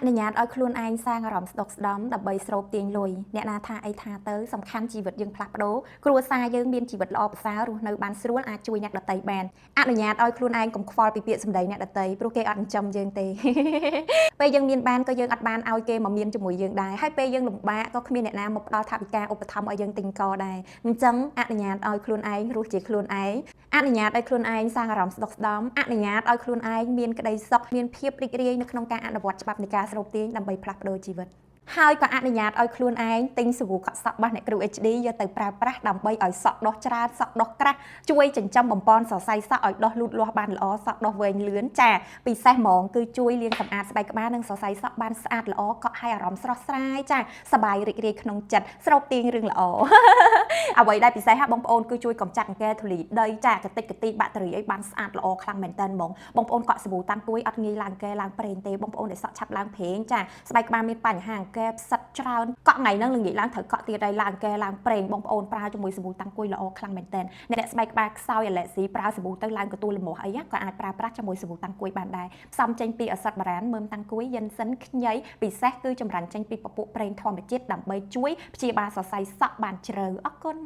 នុញ្ញាតឲ្យខ្លួនឯងសាងអារម្មណ៍ស្ដុកស្ដំដើម្បីស្រូបទាញលុយអ្នកណាថាអីថាទៅសំខាន់ជីវិតយើងផ្លាស់ប្ដូរគ្រួសារយើងមានជីវិតល្អប្រសើររស់នៅបានស្រួលអាចជួយអ្នកដទៃបានអនុញ្ញាតឲ្យខ្លួនឯងកុំខ្វល់ពីពាក្យសម្ដីអ្នកដទៃព្រោះគេអត់ចិញ្ចឹមយើងទេពេលយើងមានបានក៏យើងអត់បានឲ្យគេមកមានជាមួយយើងដែរហើយពេលយើងលំបាកក៏គ្មានអ្នកណាមកផ្ដល់ថវិកាឧបត្ថម្ភឲ្យយើងទិញកដែរអញ្ចឹងអនុញ្ញាតឲ្យខ្លួនឯងរស់ជាខ្លួនឯងអនុញ្ញាតឲ្យខ្លួនឯងសាងអារម្មណ៍ស្ដុកស្ដំអនុញ្ញាតឲ្យខ្លួនឯងមានក្តីសុខមានភាពរីករាយនៅក្នុងការអនុវត្តច្បាប់នៃការស្រូបទាញដើម្បីផ្លាស់ប្ដូរជីវិតហើយក៏អនុញ្ញាតឲ្យខ្លួនឯងទិញសាប៊ូកក់សក់របស់អ្នកគ្រូ HD យកទៅប្រើប្រាស់ដើម្បីឲ្យសក់ដុសច្រើនសក់ដុសក្រាស់ជួយចិញ្ចឹមបំពន់សរសៃសក់ឲ្យដុសលូតលាស់បានល្អសក់ដុសវែងលឿនចាពិសេសហ្មងគឺជួយលាងសម្អាតស្បែកក្បាលនិងសរសៃសក់បានស្អាតល្អកក់ឲ្យអារម្មណ៍ស្រស់ស្រាយចាសប្បាយរីករាយក្នុងចិត្តស្រូបទាញរឿងល្អអ្វីដែលពិសេសបងប្អូនគឺជួយកម្ចាត់អង្គែធូលីដីចាកតិចកទីបាក់តេរីអីបានស្អាតល្អខ្លាំងមែនតើហ្មងបងប្អូនកក់សាប៊ូតាំងទួយអត់ងាយឡើងអង្គែឡើងប្រេងទេបងប្អូនដែលសក់ឆាប់ឡើងប្រេងចាស្បែកក្បាលមានបញ្ហាអង្គែផ្សិតច្រើនកក់ថ្ងៃហ្នឹងល្ងាចឡើងត្រូវកក់ទៀតហើយឡើងអង្គែឡើងប្រេងបងប្អូនប្រើជាមួយសាប៊ូតាំងគួយល្អខ្លាំងមែនតើអ្នកស្បែកក្បាលខ្សោយអាឡែស៊ីប្រើសាប៊ូទៅឡើងកទួលលំមាស់អីក៏អាចប្រើប្រាស់ជាមួយសាប៊ូតាំងគួយបានដែរផ្សំចេញពីឱសថបុរាណមើមតាំងគួយយិនសិនខ្ញីពិសេសគឺចម្រាញ់ចេញពីពពួកប្រេងធម្មជាតិដើម្បីជួយព្យាបាលសរសៃសក់បានជ្រៅអរគុណ